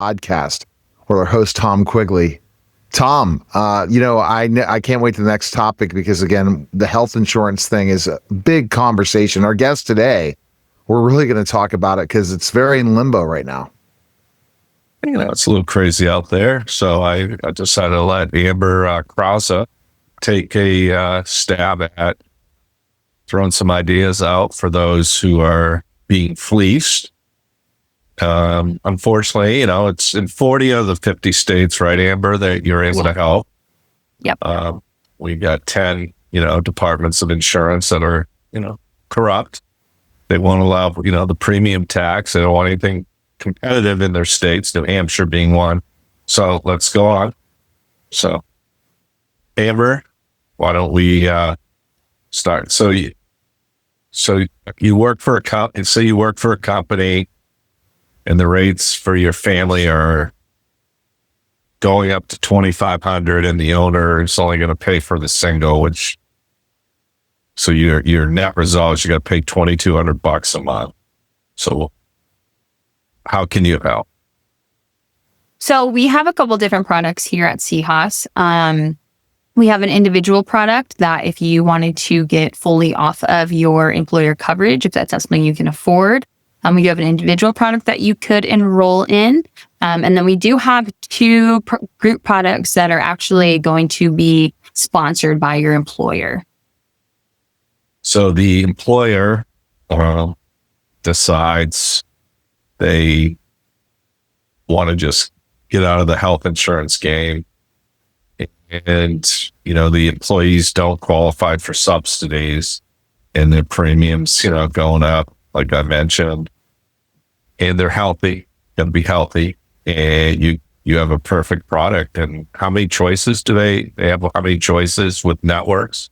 podcast with our host, Tom Quigley. Tom, I can't wait to the next topic because, again, the health insurance thing is a big conversation. Our guest today, we're really going to talk about it because it's very in limbo right now. It's a little crazy out there. So I decided to let Amber Krauza take a stab at throwing some ideas out for those who are being fleeced. Unfortunately, it's in 40 of the 50 states, right, Amber, that you're able to help. Yep. We got 10, departments of insurance that are, corrupt. They won't allow, the premium tax. They don't want anything competitive in their states, New Hampshire being one. So let's go on. So, Amber, why don't we start? So you work for a company, and the rates for your family are going up to $2,500, and the owner is only going to pay for the single, so your net result is you got to pay $2,200 a month. So how can you help? So we have a couple different products here at CEHAS. We have an individual product that if you wanted to get fully off of your employer coverage, if that's something you can afford, we do have an individual product that you could enroll in. And then we do have two group products that are actually going to be sponsored by your employer. So the employer decides they want to just get out of the health insurance game. And, the employees don't qualify for subsidies and their premiums, going up, like I mentioned, and they're healthy, going to be healthy, and you have a perfect product. And how many choices do they have? How many choices with networks?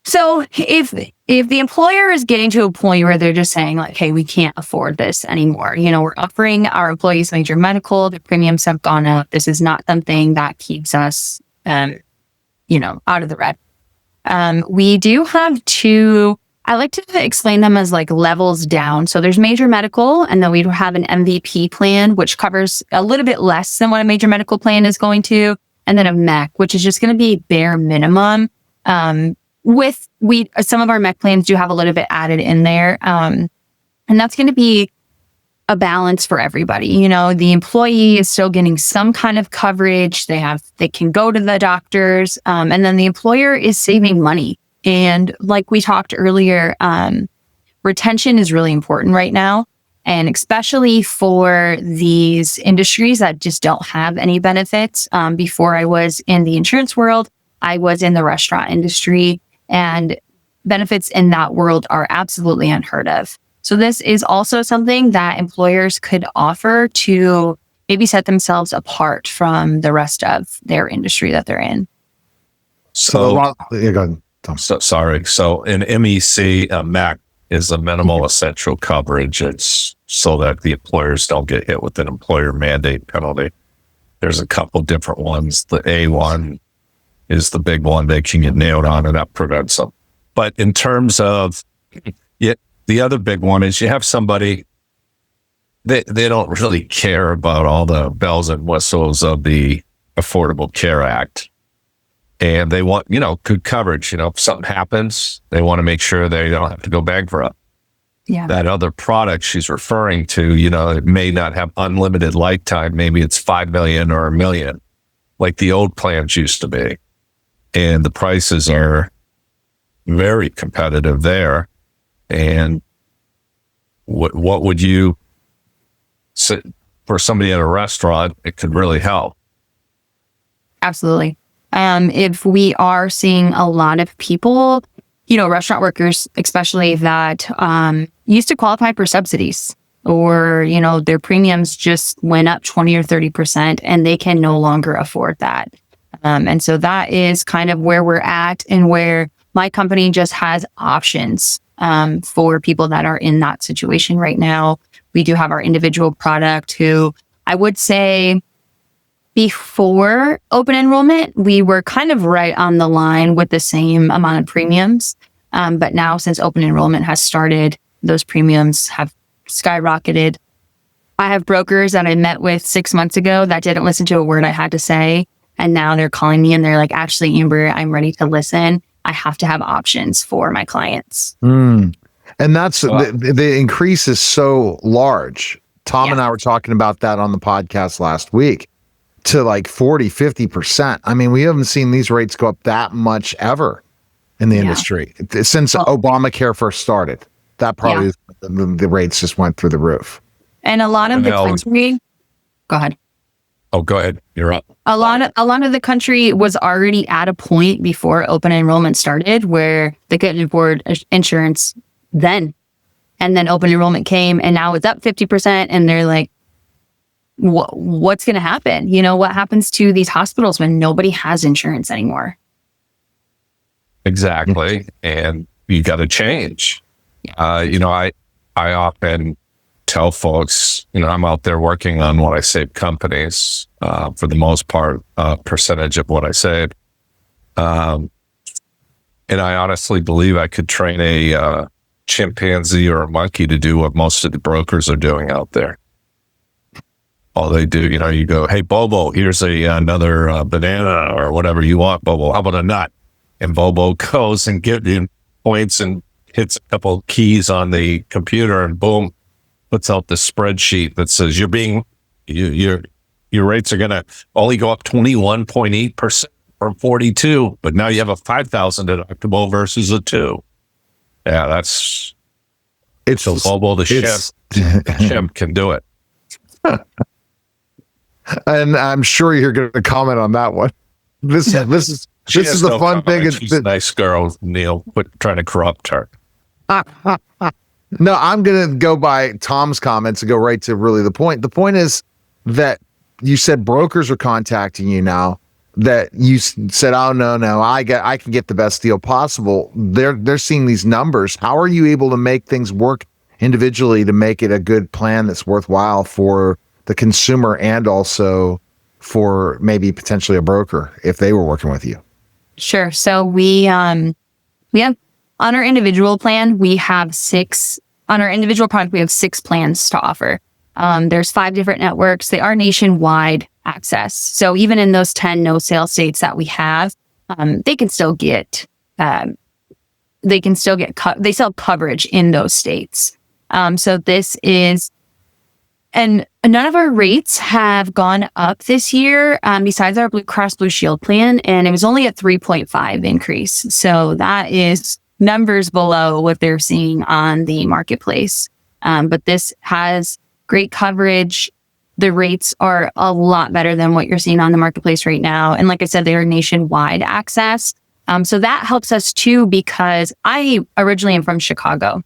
So if the employer is getting to a point where they're just saying like, hey, we can't afford this anymore. We're offering our employees major medical, the premiums have gone up. This is not something that keeps us, out of the red. We do have two, I like to explain them as like levels down. So there's major medical, and then we have an MVP plan, which covers a little bit less than what a major medical plan is going to. And then a MEC, which is just going to be bare minimum. Some of our MEC plans do have a little bit added in there. And that's going to be a balance for everybody. The employee is still getting some kind of coverage. They can go to the doctors. And then the employer is saving money. And like we talked earlier, retention is really important right now. And especially for these industries that just don't have any benefits. Before I was in the insurance world, I was in the restaurant industry, and benefits in that world are absolutely unheard of. So this is also something that employers could offer to maybe set themselves apart from the rest of their industry that they're in. So, go ahead, Tom. Sorry. So an MEC, MAC, is a minimal essential coverage. It's so that the employers don't get hit with an employer mandate penalty. There's a couple different ones. The A1 is the big one they can get nailed on, and that prevents them. But in terms of the other big one is you have somebody, they don't really care about all the bells and whistles of the Affordable Care Act. And they want, good coverage. If something happens, they want to make sure they don't have to go bankrupt. Yeah. That other product she's referring to, it may not have unlimited lifetime. Maybe it's 5 million or 1 million, like the old plans used to be. And the prices are very competitive there. And what would you say for somebody at a restaurant? It could really help. Absolutely. If we are seeing a lot of people, restaurant workers, especially that used to qualify for subsidies, or, their premiums just went up 20 or 30% and they can no longer afford that. And so that is kind of where we're at, and where my company just has options for people that are in that situation right now. We do have our individual product, who I would say before open enrollment, we were kind of right on the line with the same amount of premiums. But now, since open enrollment has started, those premiums have skyrocketed. I have brokers that I met with 6 months ago that didn't listen to a word I had to say. And now they're calling me and they're like, actually, Amber, I'm ready to listen. I have to have options for my clients. And that's the increase is so large. Tom and I were talking about that on the podcast last week to like 40-50%. I mean, we haven't seen these rates go up that much ever in the industry since Obamacare first started. That probably is, the rates just went through the roof. And a lot of the country, go ahead. Oh, go ahead. You're up. A lot of the country was already at a point before open enrollment started where they couldn't afford insurance then. And then open enrollment came and now it's up 50%. And they're like, what's going to happen? You know, what happens to these hospitals when nobody has insurance anymore? Exactly. And you got to change. You know, I often tell folks, you know, I'm out there working on what I save companies, for the most part, percentage of what I save. And I honestly believe I could train a chimpanzee or a monkey to do what most of the brokers are doing out there. All they do, you know, you go, hey, Bobo, here's another banana or whatever you want, Bobo. How about a nut? And Bobo goes and gives you points and hits a couple keys on the computer and boom, puts out the spreadsheet that says your rates are going to only go up 21.8% from 42, but now you have a 5,000 deductible versus a 2. Yeah, it's so Bobo the chimp can do it. And I'm sure you're going to comment on that one. This is the fun thing. She's a nice girl, Neil. Quit trying to corrupt her. No, I'm going to go by Tom's comments and go right to really the point. The point is that you said brokers are contacting you now, that you said, oh, no, I can get the best deal possible. They're seeing these numbers. How are you able to make things work individually to make it a good plan that's worthwhile for the consumer and also for maybe potentially a broker if they were working with you? Sure. So we have on our individual plan, we have 6 on our individual product. We have 6 plans to offer. There's 5 different networks. They are nationwide access. So even in those 10 no sale states that we have, they can still get they sell coverage in those states. So this is, and none of our rates have gone up this year, besides our Blue Cross Blue Shield plan, and it was only a 3.5 increase. So that is numbers below what they're seeing on the marketplace. But this has great coverage. The rates are a lot better than what you're seeing on the marketplace right now. And like I said, they are nationwide access. So that helps us too, because I originally am from Chicago.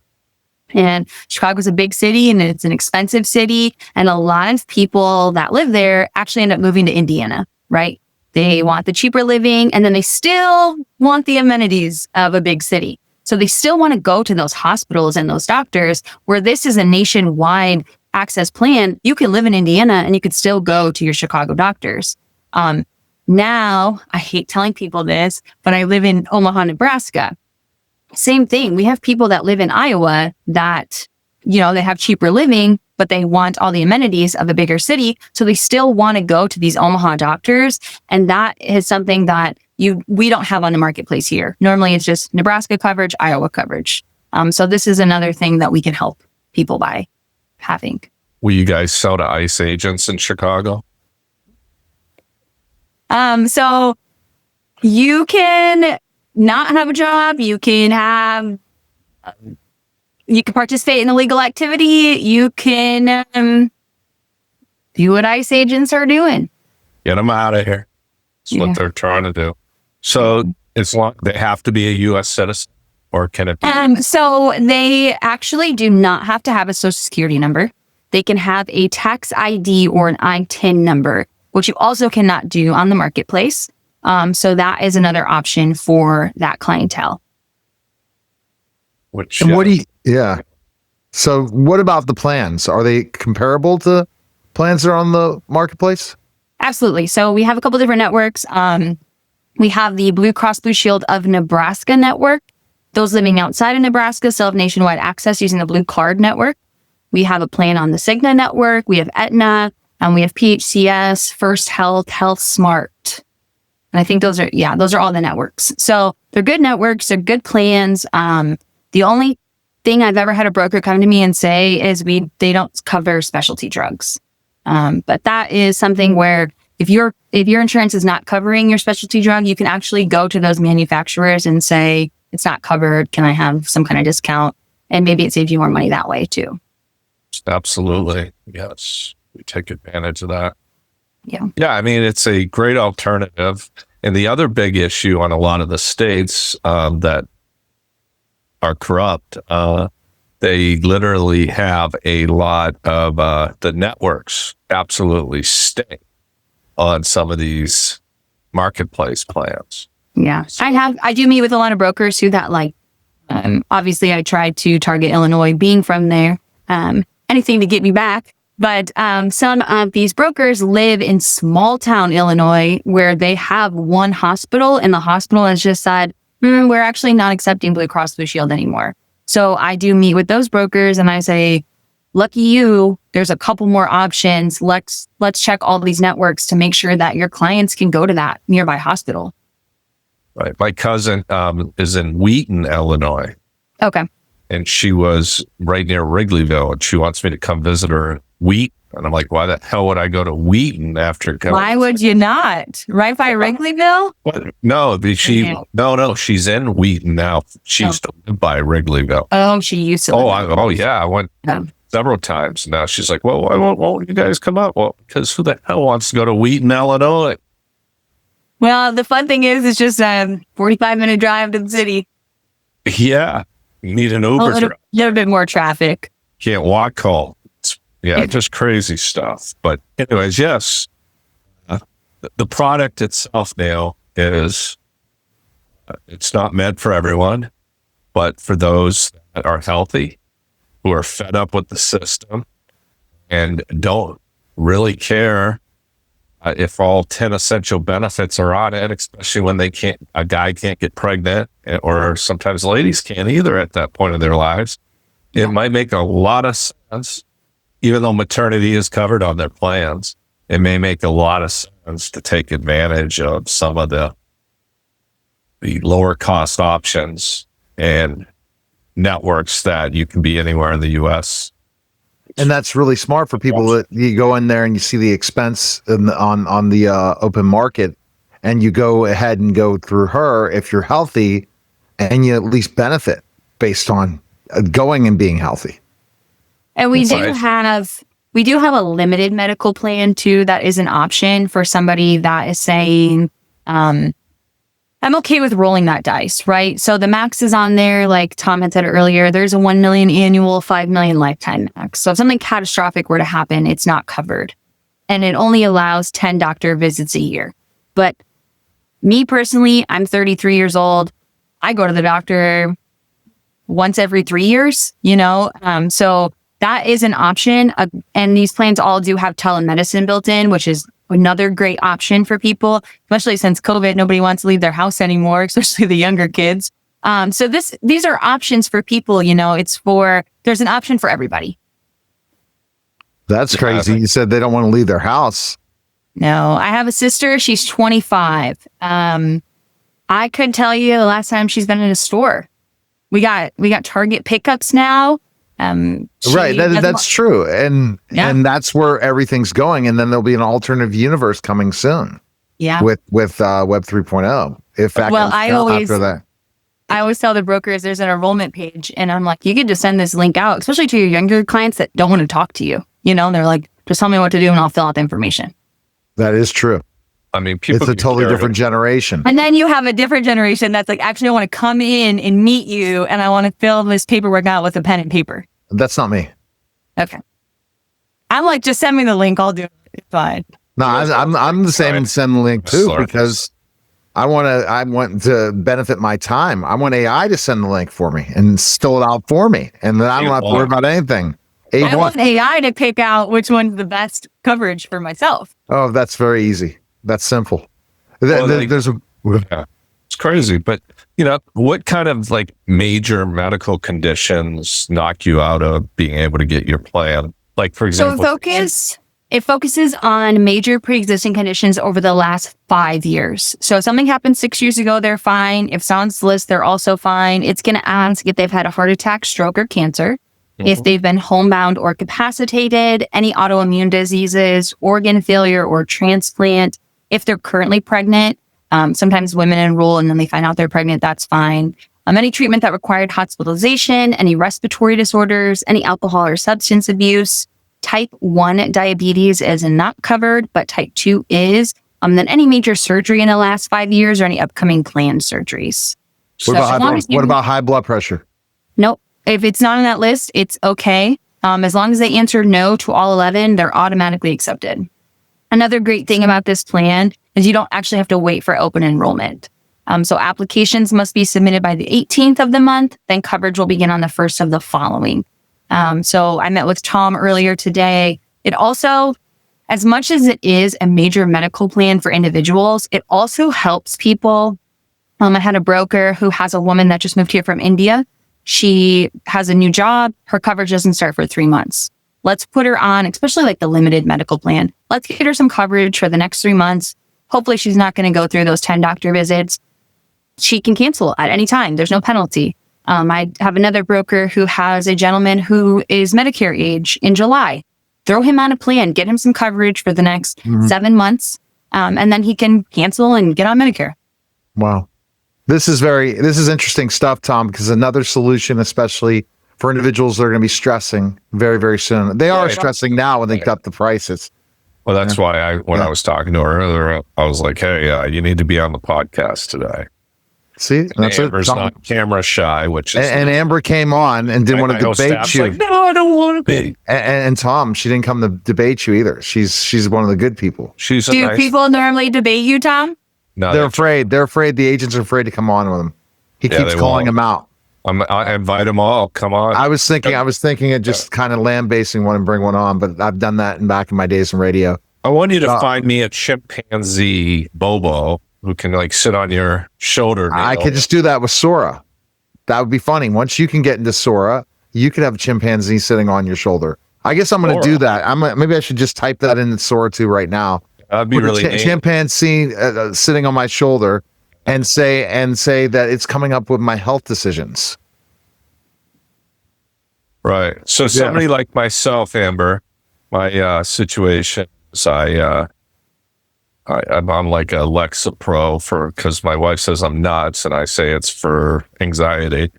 And Chicago's a big city and it's an expensive city. And a lot of people that live there actually end up moving to Indiana, right? They want the cheaper living and then they still want the amenities of a big city. So they still want to go to those hospitals and those doctors, where this is a nationwide access plan. You can live in Indiana and you could still go to your Chicago doctors. Now, I hate telling people this, but I live in Omaha, Nebraska. Same thing. We have people that live in Iowa that, you know, they have cheaper living, but they want all the amenities of a bigger city. So they still want to go to these Omaha doctors. And that is something that we don't have on the marketplace here. Normally it's just Nebraska coverage, Iowa coverage. So this is another thing that we can help people by having. Will you guys sell to ICE agents in Chicago? So you can not have a job. You can participate in illegal activity. You can do what ICE agents are doing. Get them out of here. That's what they're trying to do. So as long they have to be a U.S. citizen, or can it be? So they actually do not have to have a social security number. They can have a tax ID or an I-10 number, which you also cannot do on the marketplace. So that is another option for that clientele. Which, So what about the plans? Are they comparable to plans that are on the marketplace? Absolutely. So we have a couple different networks. We have the Blue Cross Blue Shield of Nebraska network. Those living outside of Nebraska still have nationwide access using the Blue Card network. We have a plan on the Cigna network. We have Aetna, and we have PHCS, First Health, Health Smart. And I think those are all the networks. So they're good networks. They're good plans. The only thing I've ever had a broker come to me and say is they don't cover specialty drugs. But that is something where if your insurance is not covering your specialty drug, you can actually go to those manufacturers and say, it's not covered. Can I have some kind of discount? And maybe it saves you more money that way too. Absolutely. Yes. We take advantage of that. Yeah. Yeah. I mean, it's a great alternative. And the other big issue on a lot of the states that are corrupt, they literally have a lot of the networks absolutely stink on some of these marketplace plans. Yeah. I do meet with a lot of brokers who that obviously I try to target Illinois being from there, anything to get me back. But some of these brokers live in small town Illinois where they have one hospital and the hospital has just said, we're actually not accepting Blue Cross Blue Shield anymore. So I do meet with those brokers and I say, lucky you, there's a couple more options. Let's check all these networks to make sure that your clients can go to that nearby hospital. Right. My cousin is in Wheaton, Illinois. Okay. And she was right near Wrigleyville, and she wants me to come visit her in Wheaton. And I'm like, why the hell would I go to Wheaton after coming? Why would you not? Right by Wrigleyville? What? No, she's in Wheaton now. She used to live by Wrigleyville. Oh, she used to live I went several times. Now she's like, well, why won't you guys come up? Well, because who the hell wants to go to Wheaton, Illinois? Well, the fun thing is, it's just a 45-minute drive to the city. Yeah. You need an Uber. A little bit more traffic. Can't walk home. Just crazy stuff. But anyways, yes. The product itself now is, it's not meant for everyone, but for those that are healthy, who are fed up with the system and don't really care if all 10 essential benefits are on it, especially when a guy can't get pregnant, or sometimes ladies can't either at that point in their lives. It might make a lot of sense, even though maternity is covered on their plans. It may make a lot of sense to take advantage of some of the lower cost options and networks that you can be anywhere in the U.S. And that's really smart for people that you go in there and you see the expense on the open market, and you go ahead and go through her if you're healthy, and you at least benefit based on going and being healthy. And we do have a limited medical plan too. That is an option for somebody that is saying, I'm okay with rolling that dice, right? So the max is on there, like Tom had said earlier, there's a 1 million annual, 5 million lifetime max. So if something catastrophic were to happen, it's not covered. And it only allows 10 doctor visits a year. But me personally, I'm 33 years old. I go to the doctor once every 3 years, so that is an option. And these plans all do have telemedicine built in, which is another great option for people, especially since COVID, nobody wants to leave their house anymore, especially the younger kids. So these are options for people, there's an option for everybody. That's crazy. You said they don't want to leave their house. No, I have a sister. She's 25. I couldn't tell you the last time she's been in a store. We got Target pickups now. Right. That's true. And that's where everything's going. And then there'll be an alternative universe coming soon. Yeah. With Web 3.0. If that after that. I always tell the brokers there's an enrollment page, and I'm like, you could just send this link out, especially to your younger clients that don't want to talk to you. They're like, just tell me what to do and I'll fill out the information. That is true. I mean, people, it's a totally different generation. And then you have a different generation that's like, actually, I want to come in and meet you, and I want to fill this paperwork out with a pen and paper. That's not me. Okay. I'm like, just send me the link. I'll do it. It's fine. No, I'm the same and send the link too, because I want to benefit my time. I want AI to send the link for me and fill it out for me, and then I don't have to worry about anything. I want AI to pick out which one's the best coverage for myself. Oh, that's very easy. That's simple. It's crazy. But, what kind of like major medical conditions knock you out of being able to get your plan? Like, for example, it focuses on major pre-existing conditions over the last 5 years. So if something happened 6 years ago, they're fine. If someone's list, they're also fine. It's going to ask if they've had a heart attack, stroke, or cancer, if they've been homebound or capacitated, any autoimmune diseases, organ failure or transplant, if they're currently pregnant. Sometimes women enroll and then they find out they're pregnant, that's fine. Any treatment that required hospitalization, any respiratory disorders, any alcohol or substance abuse. Type 1 diabetes is not covered, but type 2 is. Then any major surgery in the last 5 years or any upcoming planned surgeries. What about high blood pressure? Nope. If it's not on that list, it's okay. As long as they answer no to all 11, they're automatically accepted. Another great thing about this plan is you don't actually have to wait for open enrollment. So applications must be submitted by the 18th of the month, then coverage will begin on the 1st of the following. So I met with Tom earlier today. It also, as much as it is a major medical plan for individuals, it also helps people. I had a broker who has a woman that just moved here from India. She has a new job. Her coverage doesn't start for 3 months. Let's put her on, especially like the limited medical plan. Let's get her some coverage for the next 3 months. Hopefully she's not going to go through those 10 doctor visits. She can cancel at any time. There's no penalty. I have another broker who has a gentleman who is Medicare age in July. Throw him on a plan, get him some coverage for the next 7 months, and then he can cancel and get on Medicare. Wow. This is interesting stuff, Tom, because another solution, especially for individuals that are going to be stressing very, very soon. They are stressing now when they cut the prices. Well, that's why when I was talking to her earlier, I was like, hey, you need to be on the podcast today. See, that's Amber's not camera shy, which is and Amber came on and didn't want to debate you. Like, no, I don't want to be. And Tom, she didn't come to debate you either. She's one of the good people. Do people normally debate you, Tom? No, they're afraid. They're afraid. The agents are afraid to come on with him. He keeps calling them out. I invite them all. Come on. I was thinking of just kind of lambasting one and bring one on, but I've done that back in my days in radio. I want you to find me a chimpanzee Bobo who can like sit on your shoulder. I could just do that with Sora. That would be funny. Once you can get into Sora, you could have a chimpanzee sitting on your shoulder. I guess I'm going to do that. Maybe I should just type that into Sora 2 right now. That'd be really neat. Chimpanzee sitting on my shoulder and say that it's coming up with my health decisions. Right. So somebody like myself, Amber, my situation is I'm like a Lexapro because my wife says I'm nuts and I say it's for anxiety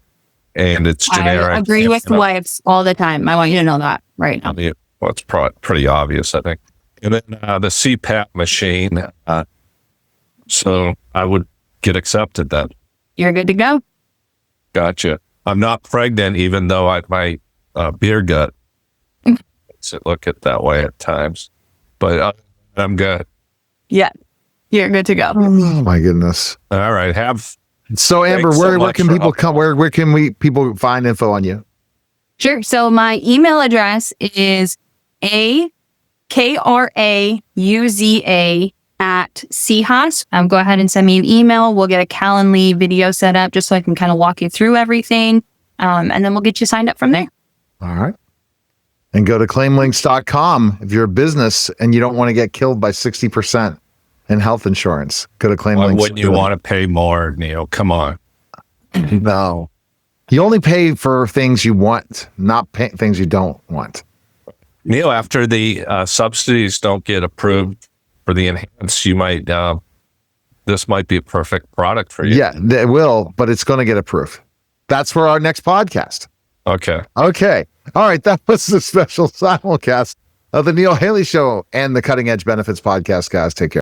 and it's generic. I agree with wives all the time. I want you to know that right now. Well, it's pretty obvious, I think. And then the CPAP machine. So I would get accepted then. You're good to go. Gotcha. I'm not pregnant, even though my beer gut makes it look it that way at times. But I'm good. Yeah, you're good to go. Oh my goodness! All right, so Amber, where can people come? Where can people find info on you? Sure. So my email address is akrauza@CEHAS. Go ahead and send me an email. We'll get a Calendly video set up just so I can kind of walk you through everything, and then we'll get you signed up from there. All right. And go to claimlinks.com if you're a business and you don't want to get killed by 60% in health insurance. Go to claimlinks. Why wouldn't you want to pay more, Neil? Come on. No. You only pay for things you want, not things you don't want. Neil, after the subsidies don't get approved for the enhanced, you might this might be a perfect product for you. Yeah, it will, but it's going to get approved. That's for our next podcast. Okay. All right. That was the special simulcast of the Neil Haley Show and the Cutting Edge Benefits Podcast, guys. Take care.